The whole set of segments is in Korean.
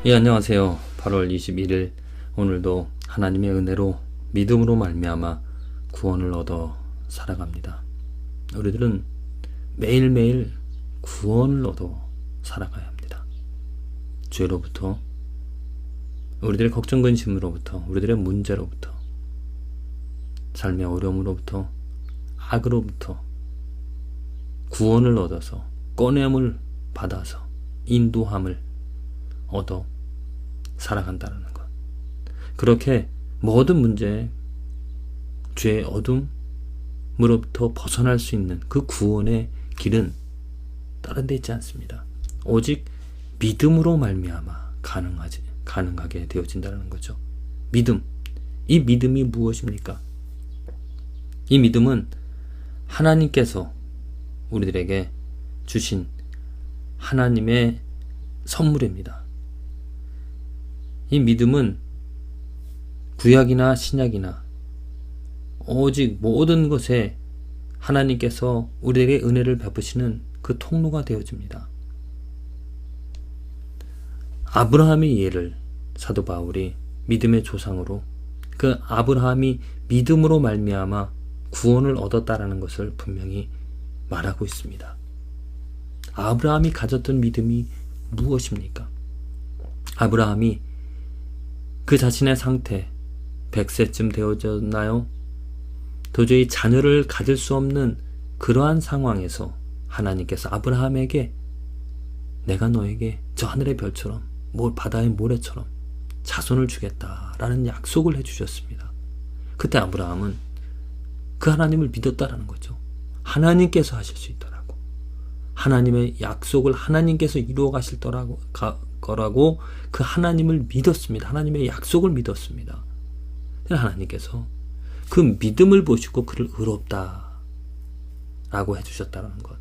예, 안녕하세요. 8월 21일 오늘도 하나님의 은혜로 믿음으로 말미암아 구원을 얻어 살아갑니다. 우리들은 매일매일 구원을 얻어 살아가야 합니다. 죄로부터, 우리들의 걱정 근심으로부터, 우리들의 문제로부터, 삶의 어려움으로부터, 악으로부터 구원을 얻어서 꺼냄을 받아서 인도함을 얻어 살아간다는 것. 그렇게 모든 문제, 죄의 어둠으로부터 벗어날 수 있는 그 구원의 길은 다른 데 있지 않습니다. 오직 믿음으로 말미암아 가능하게 되어진다는 거죠. 믿음. 이 믿음이 무엇입니까? 이 믿음은 하나님께서 우리들에게 주신 하나님의 선물입니다. 이 믿음은 구약이나 신약이나 오직 모든 것에 하나님께서 우리에게 은혜를 베푸시는 그 통로가 되어집니다. 아브라함의 예를 사도 바울이 믿음의 조상으로, 그 아브라함이 믿음으로 말미암아 구원을 얻었다라는 것을 분명히 말하고 있습니다. 아브라함이 가졌던 믿음이 무엇입니까? 아브라함이 그 자신의 상태, 100세쯤 되어졌나요? 도저히 자녀를 가질 수 없는 그러한 상황에서 하나님께서 아브라함에게 내가 너에게 저 하늘의 별처럼, 바다의 모래처럼 자손을 주겠다라는 약속을 해주셨습니다. 그때 아브라함은 그 하나님을 믿었다라는 거죠. 하나님께서 하실 수 있더라고. 하나님의 약속을 하나님께서 이루어 가실 거라고 그 하나님을 믿었습니다. 하나님의 약속을 믿었습니다. 하나님께서 그 믿음을 보시고 그를 의롭다 라고 해주셨다는 것.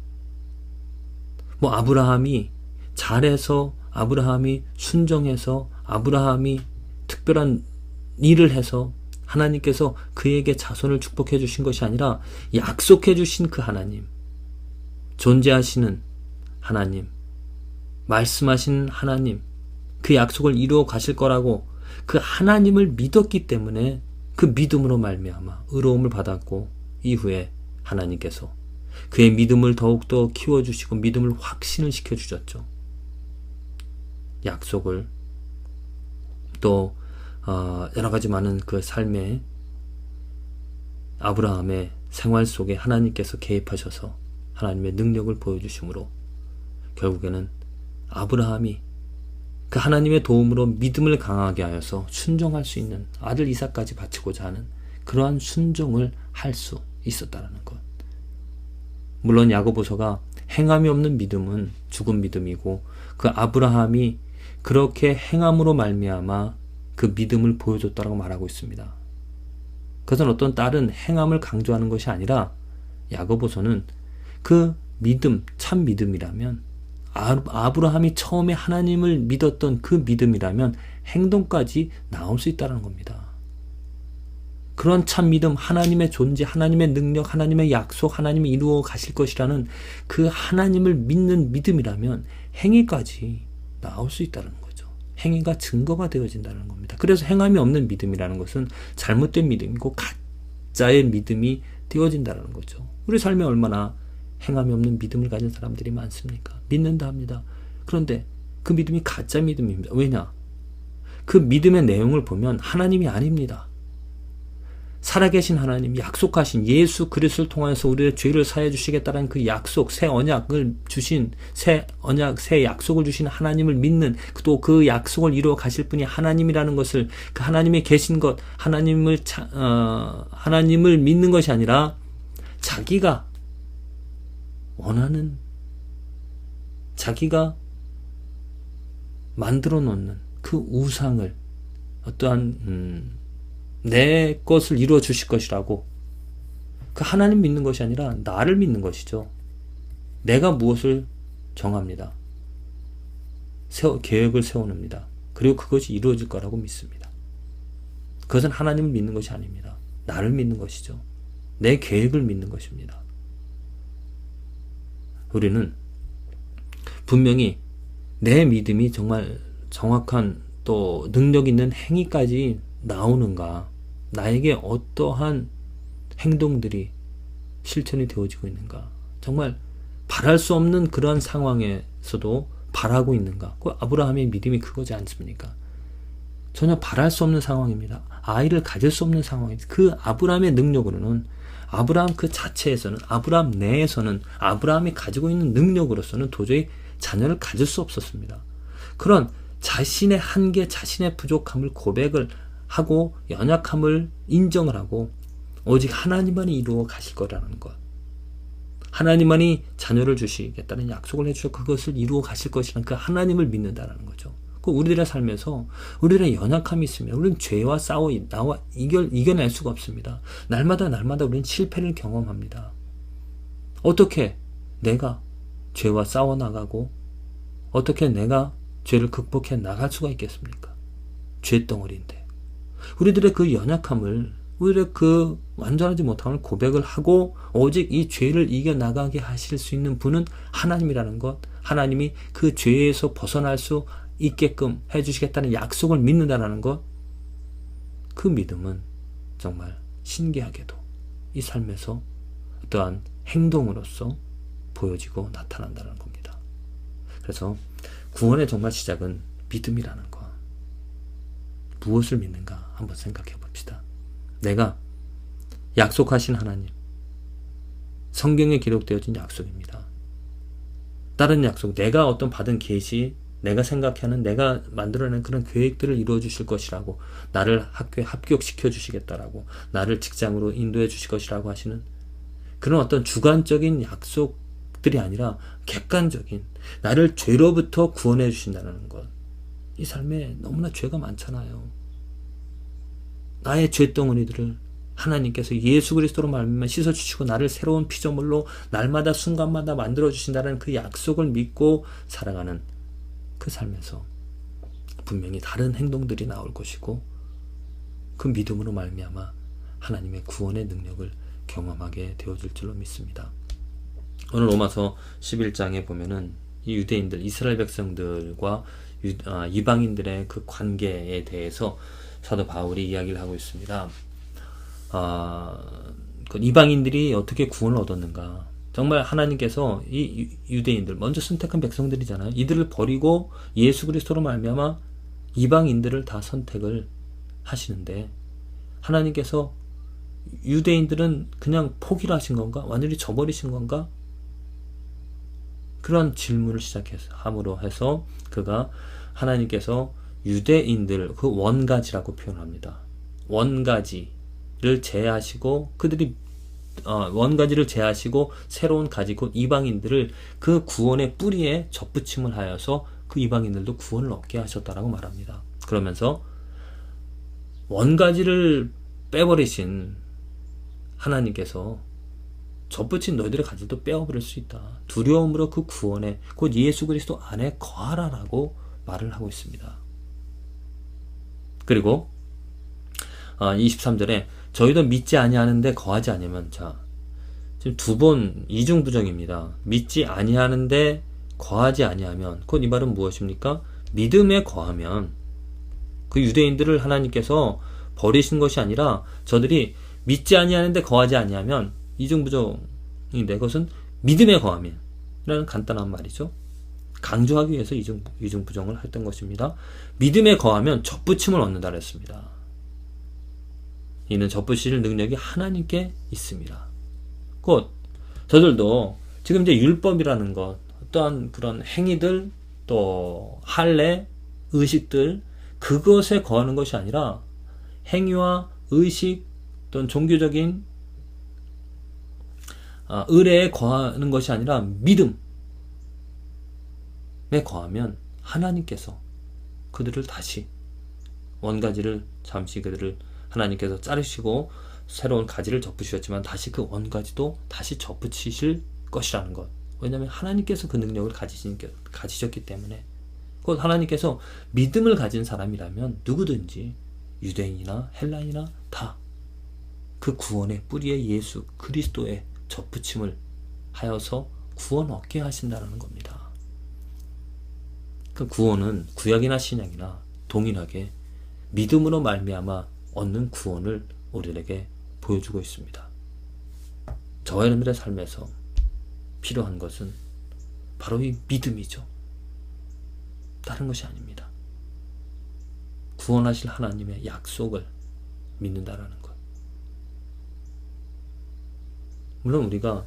아브라함이 잘해서, 아브라함이 순종해서, 아브라함이 특별한 일을 해서 하나님께서 그에게 자손을 축복해 주신 것이 아니라 약속해 주신 그 하나님, 존재하시는 하나님, 말씀하신 하나님, 그 약속을 이루어 가실 거라고 그 하나님을 믿었기 때문에 그 믿음으로 말미암아 의로움을 받았고, 이후에 하나님께서 그의 믿음을 더욱더 키워주시고 믿음을 확신을 시켜주셨죠. 약속을 또 여러 가지 많은 그 삶의 아브라함의 생활 속에 하나님께서 개입하셔서 하나님의 능력을 보여주심으로 결국에는 아브라함이 그 하나님의 도움으로 믿음을 강하게 하여서 순종할 수 있는, 아들 이삭까지 바치고자 하는 그러한 순종을 할 수 있었다는 것. 물론 야고보서가 행함이 없는 믿음은 죽은 믿음이고, 그 아브라함이 그렇게 행함으로 말미암아 그 믿음을 보여줬다고 말하고 있습니다. 그것은 어떤 다른 행함을 강조하는 것이 아니라 야고보서는 그 믿음, 참 믿음이라면, 아브라함이 처음에 하나님을 믿었던 그 믿음이라면 행동까지 나올 수 있다는 겁니다. 그런 참 믿음, 하나님의 존재, 하나님의 능력, 하나님의 약속, 하나님이 이루어 가실 것이라는 그 하나님을 믿는 믿음이라면 행위까지 나올 수 있다는 거죠. 행위가 증거가 되어진다는 겁니다. 그래서 행함이 없는 믿음이라는 것은 잘못된 믿음이고 가짜의 믿음이 되어진다는 거죠. 우리 삶에 얼마나 행함이 없는 믿음을 가진 사람들이 많습니까? 믿는다 합니다. 그런데 그 믿음이 가짜 믿음입니다. 왜냐? 그 믿음의 내용을 보면 하나님이 아닙니다. 살아계신 하나님, 약속하신 예수 그리스도를 통해서 우리의 죄를 사해 주시겠다는 그 약속, 새 언약을 주신, 새 약속을 주신 하나님을 믿는, 또 그 약속을 이루어 가실 분이 하나님이라는 것을, 그 하나님이 계신 것, 하나님을 믿는 것이 아니라 자기가 원하는, 자기가 만들어 놓는 그 우상을, 어떠한 내 것을 이루어 주실 것이라고, 그 하나님 믿는 것이 아니라 나를 믿는 것이죠. 내가 무엇을 정합니다. 계획을 세워놓습니다. 그리고 그것이 이루어질 거라고 믿습니다. 그것은 하나님을 믿는 것이 아닙니다. 나를 믿는 것이죠. 내 계획을 믿는 것입니다. 우리는 분명히 내 믿음이 정말 정확한 또 능력 있는 행위까지 나오는가? 나에게 어떠한 행동들이 실천이 되어지고 있는가? 정말 바랄 수 없는 그런 상황에서도 바라고 있는가? 그 아브라함의 믿음이 그거지 않습니까? 전혀 바랄 수 없는 상황입니다. 아이를 가질 수 없는 상황입니다. 그 아브라함의 능력으로는, 아브라함 그 자체에서는, 아브라함 내에서는, 아브라함이 가지고 있는 능력으로서는 도저히 자녀를 가질 수 없었습니다. 그런 자신의 한계, 자신의 부족함을 고백을 하고 연약함을 인정을 하고 오직 하나님만이 이루어 가실 거라는 것, 하나님만이 자녀를 주시겠다는 약속을 해주셔 그것을 이루어 가실 것이라는 그 하나님을 믿는다는 거죠. 그 우리들의 삶에서 우리들의 연약함이 있으면 우리는 죄와 싸워 나와 이겨낼 수가 없습니다. 날마다 우리는 실패를 경험합니다. 어떻게 내가 죄와 싸워 나가고 어떻게 내가 죄를 극복해 나갈 수가 있겠습니까? 죄덩어리인데. 우리들의 그 연약함을, 우리의 그 완전하지 못함을 고백을 하고 오직 이 죄를 이겨나가게 하실 수 있는 분은 하나님이라는 것, 하나님이 그 죄에서 벗어날 수 있게끔 해주시겠다는 약속을 믿는다는 것, 그 믿음은 정말 신기하게도 이 삶에서 어떠한 행동으로서 보여지고 나타난다는 겁니다. 그래서 구원의 정말 시작은 믿음이라는 것. 무엇을 믿는가 한번 생각해 봅시다. 내가 약속하신 하나님, 성경에 기록되어진 약속입니다. 다른 약속, 내가 어떤 받은 계시, 내가 생각하는, 내가 만들어낸 그런 계획들을 이루어 주실 것이라고, 나를 학교에 합격시켜 주시겠다라고, 나를 직장으로 인도해 주실 것이라고 하시는 그런 어떤 주관적인 약속들이 아니라 객관적인, 나를 죄로부터 구원해 주신다는 것. 이 삶에 너무나 죄가 많잖아요. 나의 죄덩어리들을 하나님께서 예수 그리스도로 말미암아 씻어주시고 나를 새로운 피조물로 날마다 순간마다 만들어주신다는 그 약속을 믿고 살아가는 그 삶에서 분명히 다른 행동들이 나올 것이고, 그 믿음으로 말미암아 하나님의 구원의 능력을 경험하게 되어질 줄로 믿습니다. 오늘 로마서 11장에 보면은 이 유대인들, 이스라엘 백성들과 이방인들의 그 관계에 대해서 사도 바울이 이야기를 하고 있습니다. 그 이방인들이 어떻게 구원을 얻었는가? 정말 하나님께서 이 유대인들, 먼저 선택한 백성들이잖아요. 이들을 버리고 예수 그리스도로 말미암아 이방인들을 다 선택을 하시는데, 하나님께서 유대인들은 그냥 포기를 하신 건가? 완전히 저버리신 건가? 그런 질문을 시작함으로 해서 그가 하나님께서 유대인들, 그 원가지라고 표현합니다. 원가지를 제하시고 그들이 원가지를 제하시고 새로운 가지 곧 이방인들을 그 구원의 뿌리에 접붙임을 하여서 그 이방인들도 구원을 얻게 하셨다라고 말합니다. 그러면서 원가지를 빼버리신 하나님께서 접붙인 너희들의 가지도 빼어버릴 수 있다. 두려움으로 그 구원에 곧 예수 그리스도 안에 거하라라고 말을 하고 있습니다. 그리고 23절에 저희도 믿지 아니하는데 거하지 아니하면, 자, 지금 두 번 이중부정입니다. 믿지 아니하는데 거하지 아니하면, 곧 이 말은 무엇입니까? 믿음에 거하면, 그 유대인들을 하나님께서 버리신 것이 아니라 저들이 믿지 아니하는데 거하지 아니하면, 이중부정인데 그것은 믿음에 거하면 라는 간단한 말이죠. 강조하기 위해서 이중부정을 했던 것입니다. 믿음에 거하면 접붙임을 얻는다 그랬습니다. 이는 접붙이실 능력이 하나님께 있습니다. 곧 저들도 지금 이제 율법이라는 것, 어떠한 그런 행위들, 또 할례, 의식들, 그것에 거하는 것이 아니라 행위와 의식 또는 종교적인 의례에 거하는 것이 아니라 믿음에 거하면 하나님께서 그들을 다시 원가지를 잠시 그들을 하나님께서 자르시고 새로운 가지를 접으셨지만 다시 그 원가지도 다시 접으실 것이라는 것. 왜냐하면 하나님께서 그 능력을 가지셨기 때문에. 곧 하나님께서 믿음을 가진 사람이라면 누구든지 유대인이나 헬라인이나 다 그 구원의 뿌리에 예수 그리스도의 접붙임을 하여서 구원 얻게 하신다는 겁니다. 그 구원은 구약이나 신약이나 동일하게 믿음으로 말미암아 얻는 구원을 우리에게 보여주고 있습니다. 저와 여러분들의 삶에서 필요한 것은 바로 이 믿음이죠. 다른 것이 아닙니다. 구원하실 하나님의 약속을 믿는다라는 것. 물론 우리가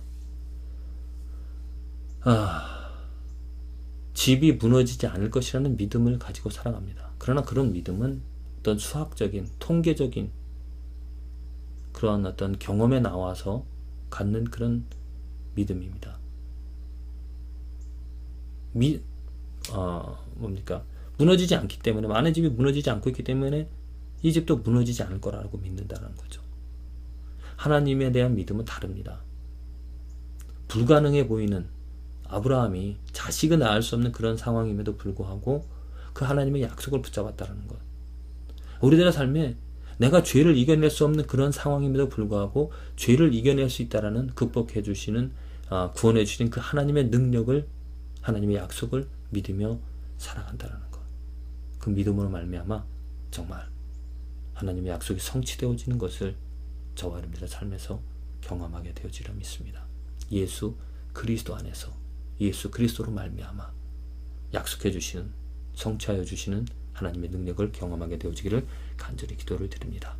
집이 무너지지 않을 것이라는 믿음을 가지고 살아갑니다. 그러나 그런 믿음은 어떤 수학적인, 통계적인 그러한 어떤 경험에 나와서 갖는 그런 믿음입니다. 무너지지 않기 때문에, 많은 집이 무너지지 않고 있기 때문에 이 집도 무너지지 않을 거라고 믿는다는 거죠. 하나님에 대한 믿음은 다릅니다. 불가능해 보이는 아브라함이 자식을 낳을 수 없는 그런 상황임에도 불구하고 그 하나님의 약속을 붙잡았다는 것. 우리들의 삶에 내가 죄를 이겨낼 수 없는 그런 상황임에도 불구하고 죄를 이겨낼 수 있다라는, 극복해 주시는, 구원해 주신 그 하나님의 능력을, 하나님의 약속을 믿으며 살아간다는 것. 그 믿음으로 말미암아 정말 하나님의 약속이 성취되어지는 것을 저와 여러분들의 삶에서 경험하게 되어지려 믿습니다. 예수 그리스도 안에서, 예수 그리스도로 말미암아 약속해 주시는, 성취하여 주시는 하나님의 능력을 경험하게 되어지기를 간절히 기도를 드립니다.